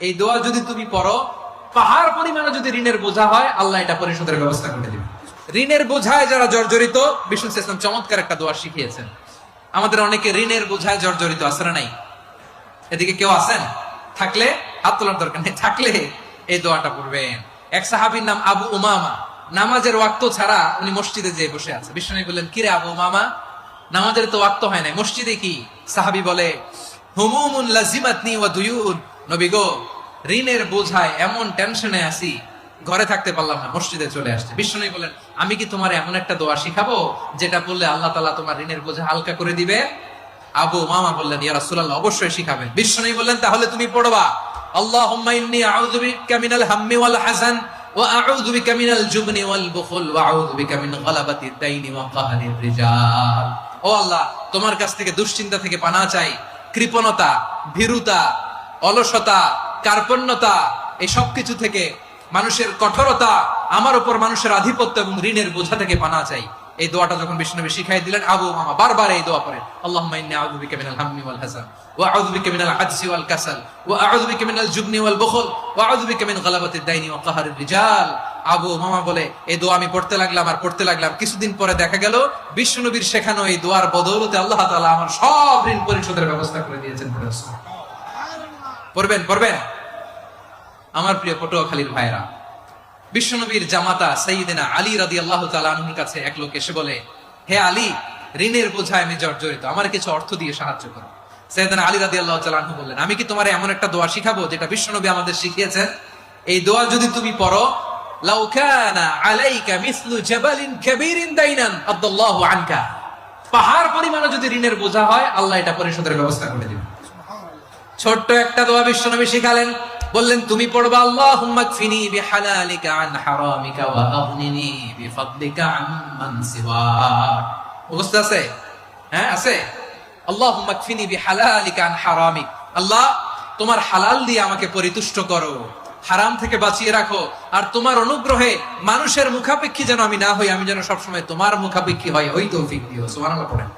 এই দোয়া যদি তুমি পড়ো, পাহাড় পরিমাণে যদি ঋণের বোঝা হয়, আল্লাহ এটা পরিশোধের ব্যবস্থা করে দিবে। ঋণের বোঝায় যারা জর্জরিত, বিষ্ণু ইসলাম চমৎকার একটা দোয়া শিখিয়েছেন। আমাদের অনেকে ঋণের বোঝায় জর্জরিত, আছে না নাই? এদিকে কেউ আছেন? থাকলে হাত তোলার দরকার নেই, থাকলে এই দোয়াটা পড়বেন। এক সাহাবীর নাম আবু উমামা, নামাজের ওয়াক্ত ছাড়া উনি মসজিদে যেয়ে বসে আছে। বিষ্ণু বললেন, কিরে আবু উমামা, নামাজের তো ওয়াক্ত হয় নাই, মসজিদে কি? সাহাবী বলে, হুমুমুন লাজিমাতনি ওয়া দুয়ুন, নবী গো, ঋণের বোঝায় এমন টেনশনে আছি, ঘরে থাকতে পারলাম না, মসজিদে চলে আসছে। বিষ্ণু বলেন, আমি কি তোমার এমন একটা দোয়া শিখাবো যেটা বললে আল্লাহ তাআলা তোমার ঋণের বোঝা হালকা করে দিবে? আবু উমামা বললেন, ইয়া রাসূলুল্লাহ, অবশ্যই শিখাবেন। বিষ্ণু বললেন, তাহলে তুমি পড়বা, আল্লাহুম্মা ইন্নী আউযু বিকা মিনাল হাম্মি ওয়াল হাযান ওয়া আউযু বিকা মিনাল জুবনি ওয়াল বুখল ওয়া আউযু বিকা মিন গালাবাতিদ দাইনি ওয়া কাহরির রিজাল। ও আল্লাহ, তোমার কাছ থেকে দুশ্চিন্তা থেকে পানাহ চাই, কৃপণতা, ভীরুতা, অলসতা, কার্পণ্যতা, এই সব কিছু থেকে, মানুষের কঠোরতা, আমার উপর মানুষের আধিপত্য এবং ঋণের বোঝা থেকে পানাহ চাই। এই দোয়াটা যখন বিষ্ণু শিখাই দিলেন, আবু উমামা বারবার এই দোয়া পড়েন, আল্লাহুম্মা ইন্নী আউযু বিকা মিনাল হাম্মি ওয়াল হাযান ওয়া আউযু বিকা মিনাল আজজি ওয়াল কাসাল ওয়া আউযু বিকা মিনাল জুবনি ওয়াল বুখল ওয়া আউযু বিকা মিন গালাবাতিদ দাইনি ওয়া কাহরির রিজাল। আবু উমামা বলে, এই দোয়া আমি পড়তে লাগলাম আর পড়তে লাগলাম। কিছুদিন পরে দেখা গেল বিষ্ণু নবীর শেখানো এই দোয়ার বদৌলতে আল্লাহ তাআলা আমার সব ঋণ পরিশোধের ব্যবস্থা করে দিয়েছেন। পড়বেন পড়বেন। আমার প্রিয় পটুয়াখালীর ভাইরা, বিশ্বনবীর জামাতা সাইয়্যিদিনা আলী রাদিয়াল্লাহু তাআলা আনহুর কাছে এক লোক এসে বলে, হে আলী, ঋণের বোঝায় আমি জর্জরিত, আমার কিছু অর্থ দিয়ে সাহায্য করো। সাইয়্যিদিনা আলী রাদিয়াল্লাহু তাআলা আনহু বললেন, আমি কি তোমার এমন একটা দোয়া শিখাবো যেটা বিশ্বনবী আমাদের শিখিয়েছেন? এই দোয়া যদি তুমি পড়ো, লাউ কানা আলাইকা মিসলু জাবালিন কাবীরিন দাইনান আদাল্লাহু আনকা, পাহাড় পরিমাণে যদি ঋণের বোঝা হয়, আল্লাহ এটা পরিশোধের ব্যবস্থা করে দিবেন। ছোট্ট একটা দোয়া বিশ্বনবী শিখালেন, বললেন, তুমি পড়বা, আল্লাহুম্মা কফিনি বিহালালিকা আন হারামিকা ওয়া আগনিনি বিফাদলিকা আম্মান সিওয়াক। মুখস্থ আছে? হ্যাঁ, আছে। আল্লাহুম্মা কফিনি বিহালালিকা আন হারামিক, আল্লাহ তোমার হালাল দিয়ে আমাকে পরিতুষ্ট করো, হারাম থেকে বাঁচিয়ে রাখো, আর তোমার অনুগ্রহে মানুষের মুখাপেক্ষী যেন আমি না হই, আমি যেন সবসময় তোমার মুখাপেক্ষী হই, ওই তৌফিক দিও। সুবহানাল্লাহ পড়েন।